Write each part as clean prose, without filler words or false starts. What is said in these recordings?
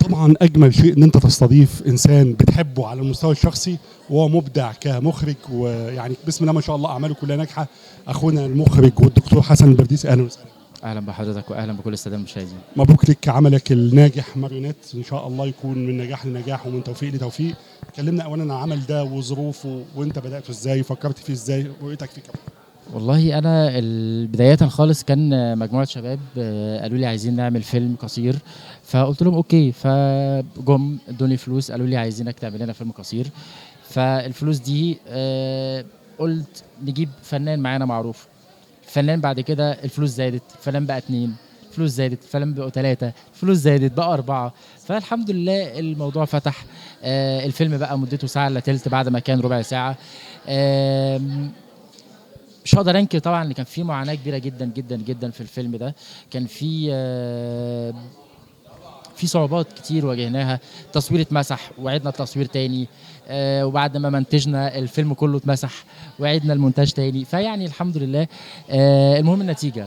طبعا اجمل شيء ان انت تستضيف انسان بتحبه على المستوى الشخصي وهو مبدع كمخرج، ويعني بسم الله ما شاء الله اعماله كلها ناجحه. اخونا المخرج والدكتور حسن البرديسي، اهلا وسهلا. اهلا بحضرتك واهلا بكل الساده المشاهدين. مبروك لك عملك الناجح ماريونيت، ان شاء الله يكون من نجاح لنجاح ومن توفيق لتوفيق. كلمنا اولا عن العمل ده وظروفه، وانت بداته ازاي، فكرت فيه ازاي، ورؤيتك فيه كمان. والله انا بدايه خالص كان مجموعه شباب قالوا لي عايزين نعمل فيلم قصير، فقلت لهم اوكي، فجم ادوني فلوس قالوا لي عايزينك تعمل لنا فيلم قصير. فالفلوس دي قلت نجيب فنان معانا معروف. الفنان بعد كده الفلوس زادت، الفنان بقى 2، الفلوس زادت، الفنان بقوا 3، الفلوس زادت بقى 4. فالحمد لله الموضوع فتح. الفيلم بقى مدته ساعة الا تلت بعد ما كان ربع ساعة. مش هقدر انكر طبعا ان كان في معاناة كبيرة جدا جدا جدا في الفيلم ده. كان في صعوبات كتير واجهناها. تصوير اتمسح وعدنا التصوير تاني. وبعد ما منتجنا الفيلم كله اتمسح وعدنا المونتاج تاني. فيعني الحمد لله. المهم النتيجة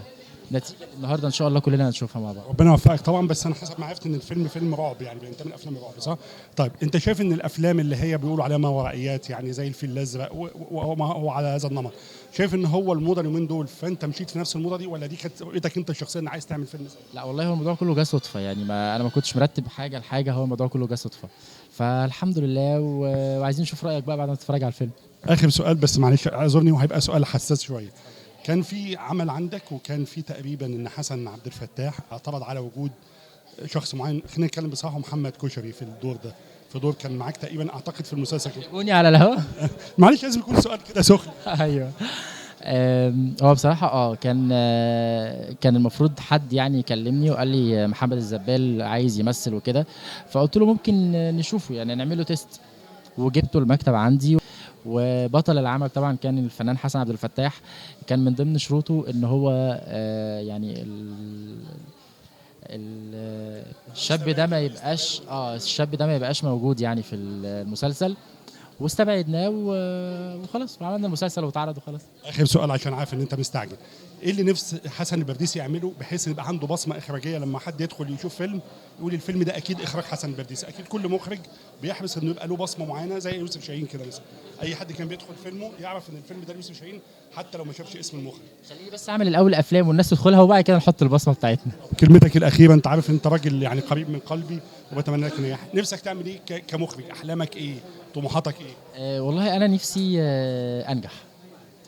النهارده ان شاء الله كلنا هنشوفها مع بعض. ربنا يوفقك طبعا. بس انا حسب ما عرفت ان الفيلم فيلم رعب، يعني بينتمي لافلام الرعب، صح؟ طيب انت شايف ان الافلام اللي هي بيقولوا عليها ما ورائيات، يعني زي الفيل الازرق وما هو على هذا النمط، شايف ان هو الموضه اليومين دول، فانت مشيت في نفس الموضه دي، ولا دي كانت رؤيتك انت الشخصيه ان عايز تعمل فيلم زي؟ لا والله هو الموضوع كله جه صدفه، يعني انا ما كنتش مرتب حاجه لحاجه، هو الموضوع كله جه صدفه. فالحمد لله وعايزين نشوف رايك بقى بعد ما تتفرج على الفيلم. اخر سؤال بس معلش اعذرني، وهيبقى سؤال حساس شويه. كان في عمل عندك وكان في تقريبا ان حسن عبد الفتاح اعترض على وجود شخص معين، خلينا نتكلم بصراحه، محمد كشري في الدور ده، في دور كان معاك تقريبا اعتقد في المسلسل. جوني على الهوا. معلش لازم يكون سؤال كده سخن. ايوه. هو بصراحه كان المفروض حد يعني يكلمني وقال لي محمد الزبال عايز يمثل وكده. فقلت له ممكن نشوفه، يعني نعمل له تيست. وجبته المكتب عندي. وبطل العمل طبعا كان الفنان حسن عبد الفتاح. كان من ضمن شروطه ان هو يعني الشاب ده ما يبقاش موجود يعني في المسلسل. واستبعدناه وخلاص، وعملنا المسلسل واتعرض وخلاص. اخر سؤال عشان عارف ان انت مستعجل. ايه اللي نفس حسن البرديسي يعمله بحيث يبقى عنده بصمه اخراجيه لما حد يدخل يشوف فيلم يقول الفيلم ده اكيد اخراج حسن البرديسي؟ اكيد كل مخرج بيحرص انه يبقى له بصمه معينه، زي يوسف شاهين كده مثلا. اي حد كان بيدخل فيلمه يعرف ان الفيلم ده يوسف شاهين حتى لو ما شافش اسم المخرج. خليني بس اعمل الاول افلام والناس تدخلها وبعد كده نحط البصمه بتاعتنا. كلمتك الاخيره، انت عارف انت راجل يعني قريب من قلبي وبتمنى لك النجاح. نفسك تعمل ايه كمخرج؟ احلامك ايه؟ طموحاتك ايه؟ والله انا نفسي انجح.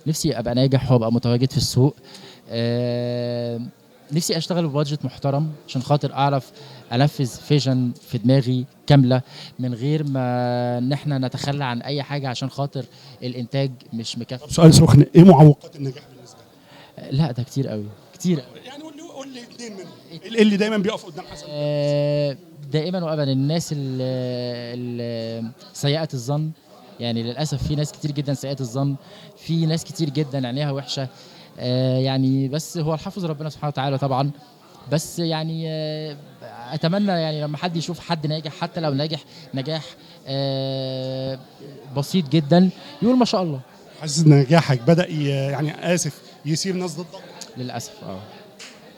نفسي ابقى ناجح وابقى متواجد في السوق. نفسي اشتغل ببادجت محترم عشان خاطر اعرف انفذ فيجن في دماغي كامله من غير ما ان احنا نتخلى عن اي حاجه عشان خاطر الانتاج مش مكفي. سؤال سخن، ايه معوقات النجاح بالنسبه لك؟ لا ده كتير قوي كتير قوي. يعني قول لي اثنين منهم. ايه اللي دايما بيقف قدام حسن؟ دائما وابدا الناس سيئه الظن. يعني للاسف في ناس كتير جدا سيئه الظن. في ناس كتير جدا عينيها وحشه. يعني بس هو الحافظ ربنا سبحانه وتعالى طبعا. بس يعني اتمنى يعني لما حد يشوف حد ناجح، حتى لو ناجح نجاح بسيط جدا، يقول ما شاء الله. حاسس ان نجاحك بدا يعني اسف يصير ناس ضدك؟ للاسف